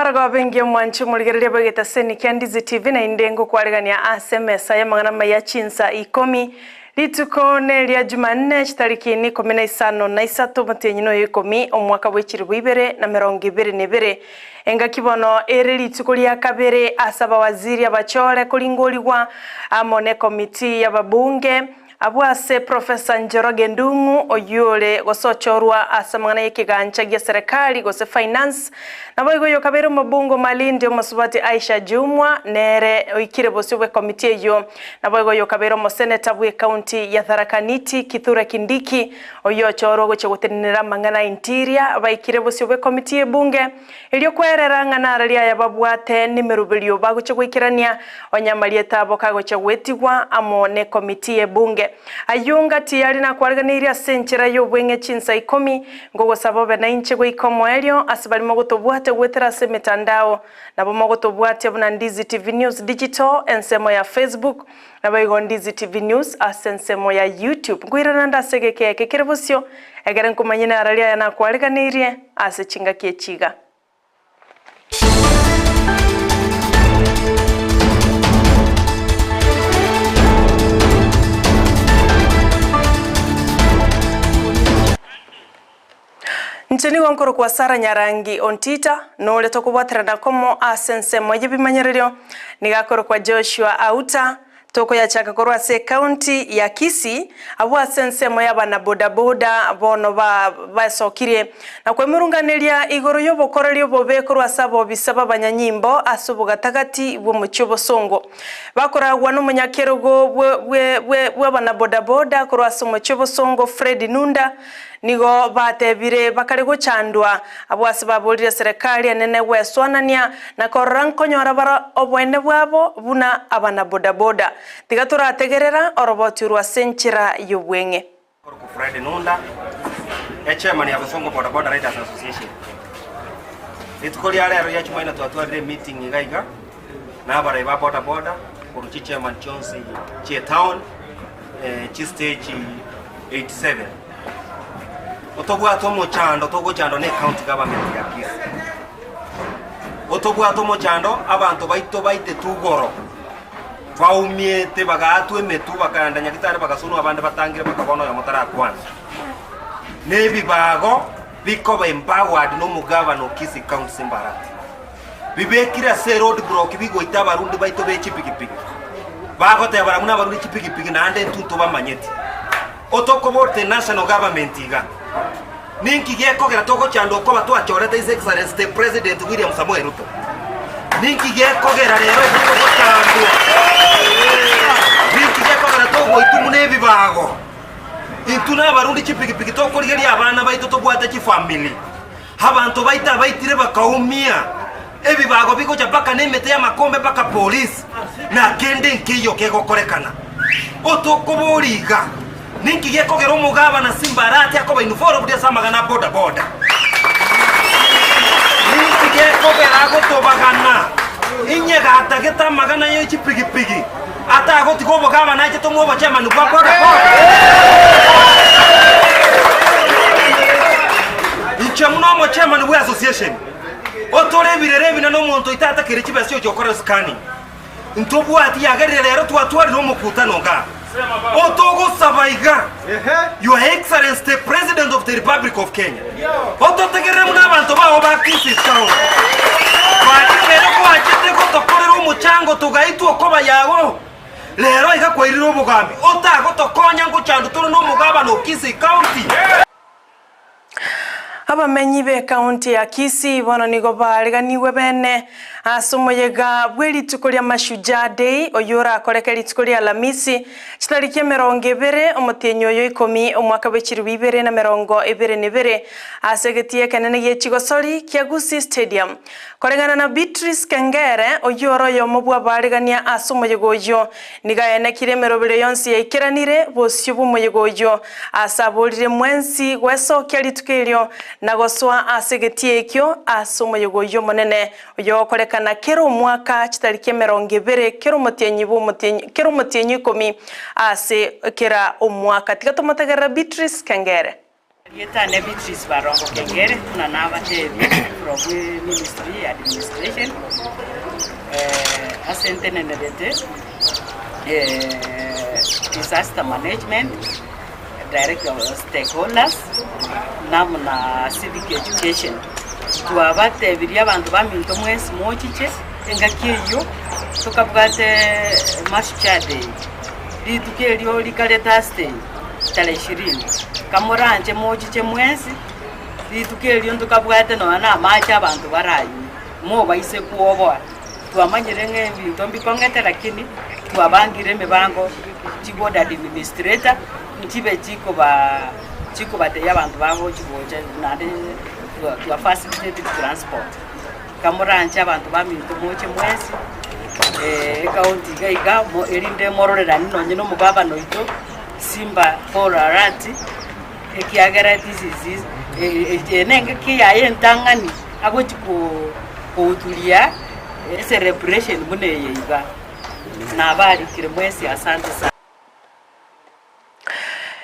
Mbaraga bengi mwanchu muligereria bageta seni Ndizi TV na indengo kwaregania SMS ya mangana maya chinsa 10 lituko ne lya Jumanne chitariki ni 15 mutenyino y'ikumi omwaka w'ekiri 2022 enga kibono ere lituko lya kabere asaba waziri abachore kulingoliwa amone komiti y'ababunge abwase Professor Njoroge Ndung'u oyole gosochorwa asamangana yekigancha gya serikali gose finance naboigo yokabero mabungo malindi omusubati Aisha Jumwa nere oikire bose bwe komite eyo naboigo yokabero mo senator bwe county ya Tharaka Nithi Kithure Kindiki oyochorwa goche gutenera mangana interior baikire bose bwe komite ebunge elyo kwerera ngana ralia ya babwate nimerubelio bagoche gwikirania onyamalieta aboka goche gwetigwa amone komite ebunge ayunga tiyari na kwariganiria senchera y'obwenge chinsa 10 ngogo sababe na inche go ikomo elyo asibali mogotobwate gwetera se mitandao nabo mogotobwate buna Ndizi TV News Digital ensemo ya Facebook nabo Ndizi TV News asensemo ya YouTube ngwirana ndasegeke kekerebusyo egeren kumanyina aralia yana kwariganirie asechinga kiechiga Nchini wankoro kwa Sara Nyarangi ontita nole tokubwatira nakomo asense moje bimanyererio nigakoro kwa Joshua Auta toko ya chakakorwa se county ya Kisii abo asense moya bana boda boda bono basokire na kwemurunganelia igoro yobokorelio bobekorwa sabo bisaba banyanyimbo asubuga tagati bwo mucyobo songo bakoragwa no munyakerogo bwe bana boda boda korwa sumo cyobo songo Fred Nunda nigo batebire bakari guchandwa abwasi babolire serikali anene weswanania na koranko nyora bara obwene bwabo buna abana boda boda tigatura ategerera orobotirwa senchira y'obwenge ku Fred Nunda chairman ya Songo Boda Boda Riders Association itukoli alero ya chuma ina twatwalire meeting ngaiga na abara ba boda boda ku chairman Chonsi che town chi stage 87 otobwato mochando togochando ne county government ya Kisii otobwato mochando abantu baite tugoro twaumyete bagatwe metu bakanda nyakitare bagasunu abande batangire bakabono ya motara kwanza nebi bago bikoba empowered no mugavano Kisii county Simbarati bibekira se road block bigo itabarundi baito be chipikipiki bago te baramuna barundi chipikipiki na ande ntunto bamanyeti otokobote national government iga ninki gekogera toko chando ko batwa choreta his excellence the president William Samoei Ruto ninki gekogera rero toko chando ninki gekogera toko itumune bibago ituna barundi chipikipiki toko ligeri abana baito tobwata chi family abantu baita baitire bakaumia ebibago biko chapaka nemete ya makombe baka police na kende nkiyo kegokorekana otokoboriga ninki gekogera umugaba na Simbarati akoba inuforo budia samagana boda boda ninki gekogera gotobagana inyega atageta magana yo chipigipigi ata goti ko bogaba na cheto mwoba chama nugwa boda boda ichamuno mo chama nugwa association otore birerebi na no muntu itata kire kibasyo cyokora scanning ntobu ati yagerere rero twatwari no mukutano nga Otogo Sabaiga, Your Excellency, the President of the Republic of Kenya. Oto tegere muna bantu ba oba Kisii town. Bakero ko achete ko tokorero umuchango tugaitu okoba yawo. Lero igakwirira obugambi. Otago tokonya ngo chandu turu no mugaba no Kisii County. Abamenyi be county ya Kisii bono nigo bariganiwe bene asomoyega bwelituko lya Mashujaa Day oyora akoreka lituko lya Alhamisi chitariki 20 omutenyo yo 10 omwaka w'ekiri 2022 asegetie kanene y'ekigosori kya Gusii Stadium korengana na Beatrice Kengere oyoro yo mobwa barigania asomoyego oyo nigayene kiremerobere yonsi yaikeranire bosyo bumoyego oyo asabolire mwensi gwesokya lituko elyo nagoswa asegetie ekyo asomoyego oyo monene oyo koreka na kero mwaka chitariki 20 kero mutenyi 10 ase kera omwaka tigatomategera Beatrice Kengere Yeta Nevitris Barongo Kengere, Tunanava from Ministry Administration, Ascenten and Disaster Management, Director of Stakeholders, Namuna Civic Education. Tuabate viria bantu baminto mwezi mochiche engakiyo tukabwate mashchade litukelyo likaleta stay tale 20 kamoranje mochiche mwezi litukelyo tukabwate no na macha bantu barayi mo baise kuoboa tuamanyire ngebinto mbikongete lakini tuabangire mebango chiboda administrator ntibe chiko bate yabantu bango chiboje nade to facilitate transport. Kamoranje abantu baminto moche mwezi county gaiga mo erinde mororera nino nyino mugaba noito simba for arati ekiagera diseases nenge kiyaye ntangani agochi ko utulia celebration mune yiga na bari kire mwezi asante sana.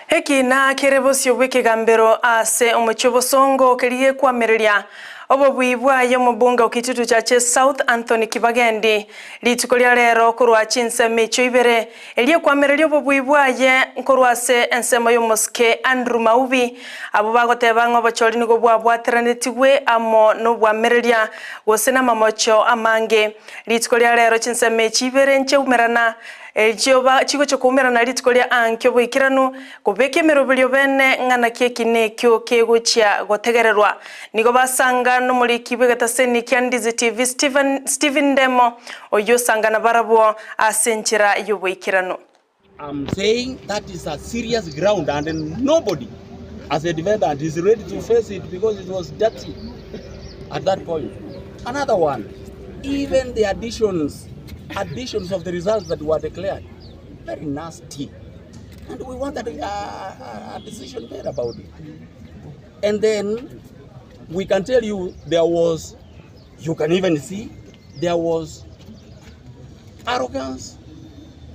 Heki na kerebosio bw'ekigambiro ase omukyobosongo keriye kwamereria obobwibwa y'omubunga okitutu kya South Anthony Kibagendi lituko lya lero kurwa chinsemi choibere eliye kwamereria obobwibwaye nkorwase ensemo y'omoske Andrew Maubi abo bagoteba ng'obochori nigo bwabwatiranetiwe amo nobwamereria gosena mamocho amange lituko lya lero chinsemi chibere ncheumerana Ejoba chigo chokumera na litiko lya ankyo bwikiranu kubeke merobelyo bene ngana kiekine kyo keguchya gotegererwa nigo basanga no muri kibegataseni kya Ndizi TV Steven Demo oyo sangana barabo asenchira yobwikiranu. I'm saying that is a serious ground and nobody as a defendant is ready to face it because it was dirty at that point. Another one, even the additions of the results that were declared, very nasty, and we wanted a decision made about it. And then we can tell you there was, you can even see, there was arrogance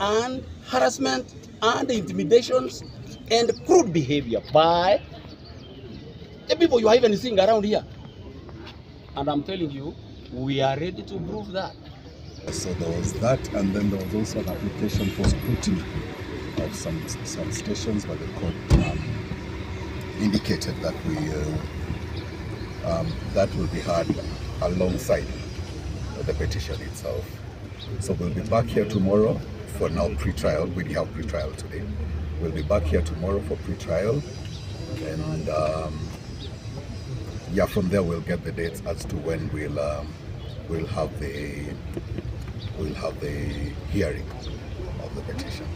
and harassment and intimidations and crude behavior by the people you are even seeing around here. And I'm telling you, we are ready to prove that. So there was that, and then there was also an application for scrutiny of some stations, but the court indicated that that will be heard alongside the petition itself. So we'll be back here tomorrow for now pre-trial. We have pre-trial today. We'll be back here tomorrow for pre-trial, and yeah, from there we'll get the dates as to when we'll have the hearing of the petition.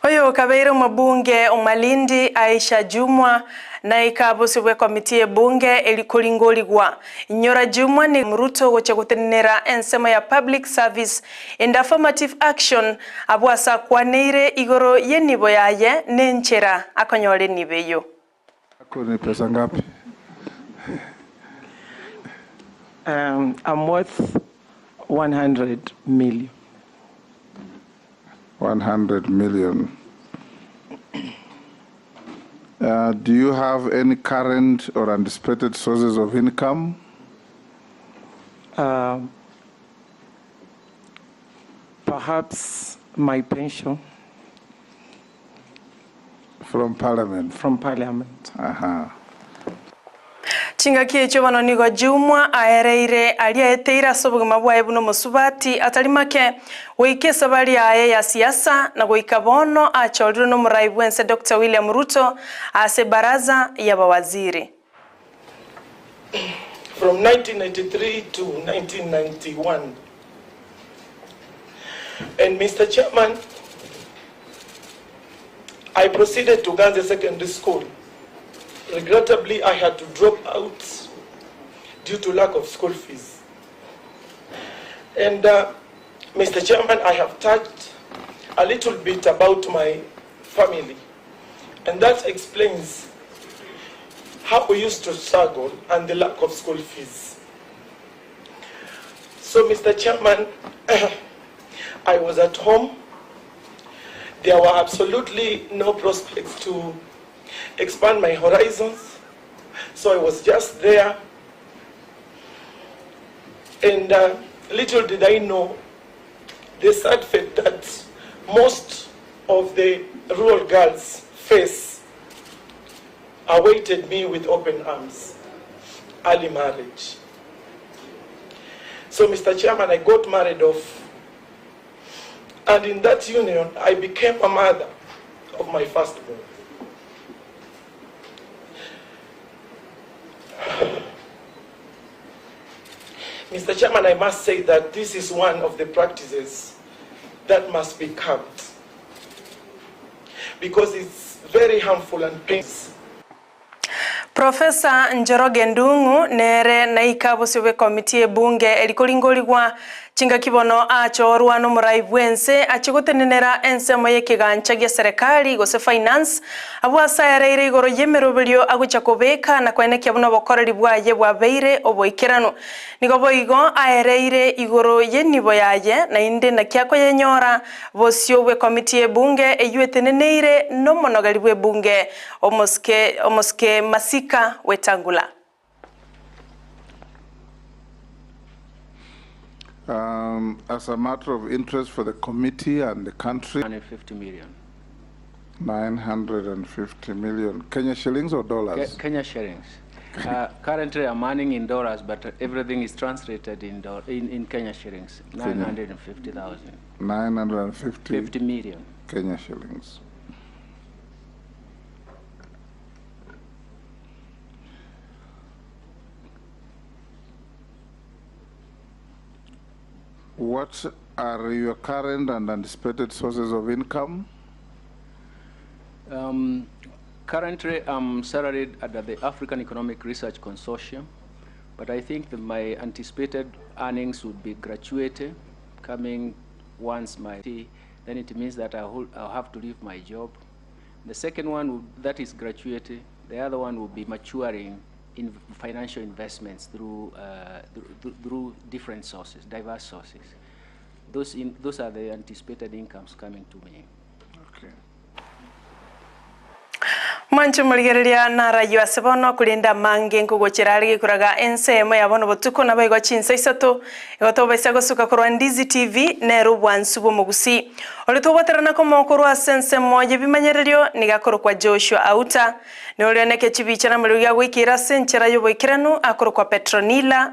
Oyo kabeire mabunge Omalindi Aisha Jumwa na ikabusibwe komiti ebunge elikulingoligwa Nyora Jumwa ni mruto gocha gutenera ensema ya public service and affirmative action abwasa kwaneire igoro yenibo yaye nenchera akonyole nibeyo. Akoni pesa ngapi? I'm worth 100 million. 100 million. Do you have any current or anticipated sources of income? Perhaps my pension. From Parliament? From Parliament. Chingaki echo banonigo Jumwa aereire aliaeteira sobugima bwae buno musubati atalimake weikesa bali aye ya siasa na goikabono achoriro no muraibu ense Dr. William Ruto ase baraza ya bawaziri. From 1993 to 1991. And Mr. Chairman, I proceeded to Ganze Secondary School. Regrettably, I had to drop out due to lack of school fees. And Mr. Chairman, I have touched a little bit about my family. And that explains how we used to struggle and the lack of school fees. So, Mr. Chairman, I was at home. There were absolutely no prospects to expand my horizons. So I was just there. And little did I know the sad fate that most of the rural girls face awaited me with open arms. Early marriage. So, Mr. Chairman, I got married off. And in that union, I became a mother of my firstborn. Mr. Chairman, I must say that this is one of the practices that must be curbed, because it's very harmful and painful. Profesa Njoroge Ndung'u nere na ikabusiwe komiti bunge elikoringorigwa chinga kibono achorwa no muraivu ense achigutenenera ensemo yekigancha gya serikali gose finance abwasayareire igoro yemeroberio agucha kubeka na kwenekya buno bokoreri bwaye bwabeire oboikerano nigo boigo aereire igoro yenibo yaye na inde na kyako yenyora bosio bwe komiti bunge eyueteneneire no monogari bwe bunge omoske Masika Wetangula. As a matter of interest for the committee and the country, 950 million. 950 million. Kenya shillings or dollars? Kenya shillings. Currently I'm earning in dollars, but everything is translated in Kenya shillings. 950,000. 950 million. Kenya shillings. What are your current and anticipated sources of income? Currently, I'm salaried at the African Economic Research Consortium, but I think that my anticipated earnings would be gratuity coming once then it means that I'll have to leave my job. The second one, that is gratuity. The other one will be maturing in financial investments through different sources, diverse sources. Those are the anticipated incomes coming to me. Okay. Manchu muligereria na rayo asebono kulinda mange nkugochirari kuraga ensemo yabono botuko na baygo chinsa isato igoto baisa gosuka kurwa Ndizi TV nero bwansubo mu Gusii olito baterana ko mokorwa sense moje bimanyererio nigakoro kwa Joshua Auta ne olioneke chibichana muliga gwikira senchera yobo ikiranu akoro kwa Petronila